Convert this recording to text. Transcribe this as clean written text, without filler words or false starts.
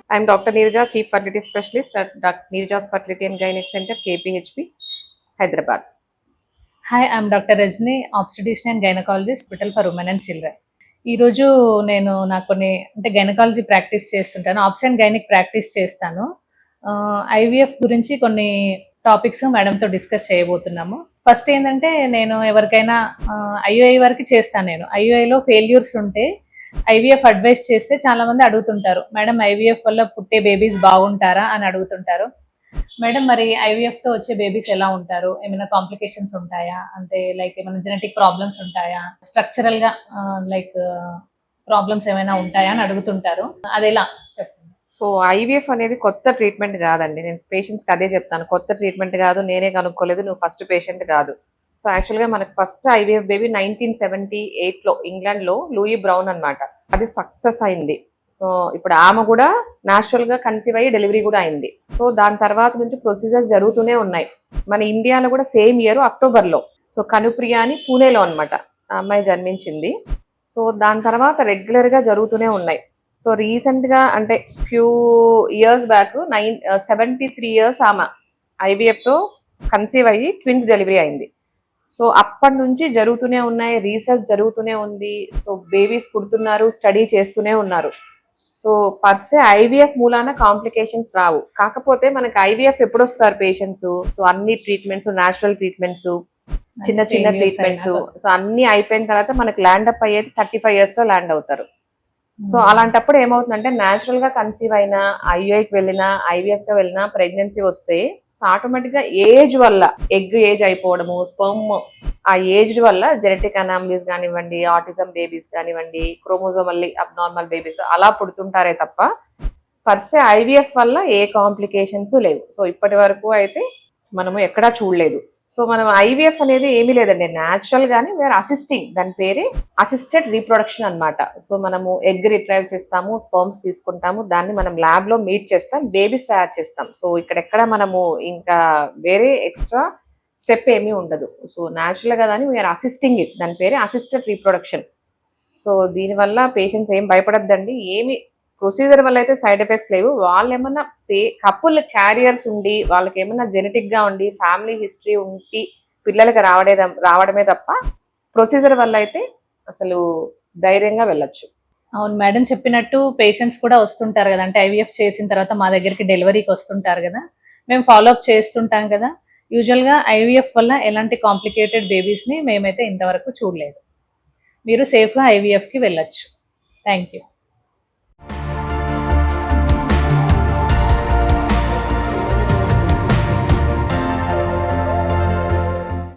I'm Dr. Neerja, Chief Fertility Specialist at Dr. Neerja's Fertility and Gynec Center, KPHP, Hyderabad. Hi I'm doctor Rajani, obstetrician and gynaecology hospital for women and children. ఈరోజు నేను నాకు కొన్ని gynaecology practice చేస్తుంటాను, obs and gynaec practice చేస్తాను. IVF గురించి కొన్ని topics మేడంతో discuss చేయబోతున్నాము. ఫస్ట్ ఏంటంటే నేను ఎవరికైనా ఐయుఐ వరకు చేస్తాను. నేను ఐయుఐలో ఫెయిల్యూర్స్ ఉంటే ఐవీఎఫ్ అడ్వైస్ చేస్తే చాలా మంది అడుగుతుంటారు, మేడం ఐవీఎఫ్ వల్ల పుట్టే బేబీస్ బాగుంటారా అని అడుగుతుంటారు. మేడం మరి ఐవీఎఫ్ తో వచ్చే బేబీస్ ఎలా ఉంటారు, ఏమైనా కాంప్లికేషన్స్ ఉంటాయా, అంటే లైక్ ఏమైనా జెనెటిక్ ప్రాబ్లమ్స్ ఉంటాయా, స్ట్రక్చరల్ గా లైక్ ప్రాబ్లమ్స్ ఏమైనా ఉంటాయా అని అడుగుతుంటారు. అది ఎలా చెప్పండి. సో ఐవీఎఫ్ అనేది కొత్త ట్రీట్మెంట్ కాదండి. నేను పేషెంట్స్కి అదే చెప్తాను, కొత్త ట్రీట్మెంట్ కాదు, నేనే కనుక్కోలేదు, నువ్వు ఫస్ట్ పేషెంట్ కాదు. సో యాక్చువల్గా మనకు ఫస్ట్ ఐవీఎఫ్ బేబీ 1978లో ఇంగ్లాండ్లో లూయి బ్రౌన్ అనమాట. అది సక్సెస్ అయింది. సో ఇప్పుడు ఆమె కూడా న్యాచురల్గా కన్సీవ్ అయ్యి డెలివరీ కూడా అయింది. సో దాని తర్వాత నుంచి ప్రొసీజర్స్ జరుగుతూనే ఉన్నాయి. మన ఇండియాలో కూడా సేమ్ ఇయర్ అక్టోబర్లో సో కనుప్రియ అని పూణేలో అనమాట ఆ అమ్మాయి జన్మించింది. సో దాని తర్వాత రెగ్యులర్గా జరుగుతూనే ఉన్నాయి. సో రీసెంట్గా అంటే ఫ్యూ ఇయర్స్ బ్యాక్ 73 ఇయర్స్ ఆమె ఐవీఎఫ్తో కన్సీవ్ అయ్యి ట్విన్స్ డెలివరీ అయింది. సో అప్పటి నుంచి జరుగుతూనే ఉన్నాయి, రీసెర్చ్ జరుగుతూనే ఉంది. సో బేబీస్ పుడుతున్నారు, స్టడీ చేస్తూనే ఉన్నారు. సో పర్సే ఐవీఎఫ్ మూలాన కాంప్లికేషన్స్ రావు. కాకపోతే మనకి ఐవీఎఫ్ ఎప్పుడు వస్తారు పేషెంట్స్, సో అన్ని ట్రీట్మెంట్స్, న్యాచురల్ ట్రీట్మెంట్స్, చిన్న చిన్న ట్రీట్మెంట్స్, సో అన్ని అయిపోయిన తర్వాత మనకి ల్యాండ్ అప్ అయ్యేది 35 years లో ల్యాండ్ అవుతారు. సో అలాంటప్పుడు ఏమవుతుందంటే న్యాచురల్ గా కన్సీవ్ అయినా, ఐయుఐకి వెళ్ళినా, ఐవీఎఫ్ కి వెళ్ళినా ప్రెగ్నెన్సీ వస్తే సో ఆటోమేటిక్ గా ఏజ్ వల్ల ఎగ్ ఏజ్ అయిపోవడము, స్పర్మ్ ఆ ఏజ్ వల్ల జెనెటిక్ అనామలీస్ కానివ్వండి, ఆటిజం బేబీస్ కానివ్వండి, క్రోమోజోమల్లీ అబ్నార్మల్ బేబీస్ అలా పుడుతుంటారే తప్ప పర్సే ఐవీఎఫ్ వల్ల ఏ కాంప్లికేషన్స్ లేవు. సో ఇప్పటి వరకు అయితే మనము ఎక్కడా చూడలేదు. సో మనం ఐవీఎఫ్ అనేది ఏమీ లేదండి, న్యాచురల్ గానీ వీఆర్ అసిస్టింగ్, దాని పేరే అసిస్టెడ్ రీప్రొడక్షన్ అనమాట. సో మనము ఎగ్ రిట్రైవ్ చేస్తాము, స్పర్మ్స్ తీసుకుంటాము, దాన్ని మనం ల్యాబ్ లో మీట్ చేస్తాం, బేబీస్ తయారు చేస్తాం. సో ఇక్కడెక్కడ మనము ఇంకా వేరే ఎక్స్ట్రా స్టెప్ ఏమీ ఉండదు. సో న్యాచురల్ గా కానీ వీఆర్ అసిస్టింగ్ ఇట్, దాని పేరే అసిస్టెడ్ రీప్రొడక్షన్. సో దీనివల్ల పేషెంట్స్ ఏం భయపడద్దండి. ఏమి ప్రొసీజర్ వల్ల అయితే సైడ్ ఎఫెక్ట్స్ లేవు. వాళ్ళు ఏమన్నా కపుల్ క్యారియర్స్ ఉండి, వాళ్ళకి ఏమన్నా జెనెటిక్ గా ఉండి, ఫ్యామిలీ హిస్టరీ ఉండి పిల్లలకి రావడమే తప్ప ప్రొసీజర్ వల్ల అయితే అసలు ధైర్యంగా వెళ్ళొచ్చు. అవును మేడం చెప్పినట్టు పేషెంట్స్ కూడా వస్తుంటారు కదా, అంటే ఐవీఎఫ్ చేసిన తర్వాత మా దగ్గరికి డెలివరీకి వస్తుంటారు కదా, మేము ఫాలోఅప్ చేస్తుంటాం కదా. యూజువల్గా ఐవీఎఫ్ వల్ల ఎలాంటి కాంప్లికేటెడ్ బేబీస్ని మేమైతే ఇంతవరకు చూడలేదు. మీరు సేఫ్గా ఐవీఎఫ్కి వెళ్ళొచ్చు. Thank you.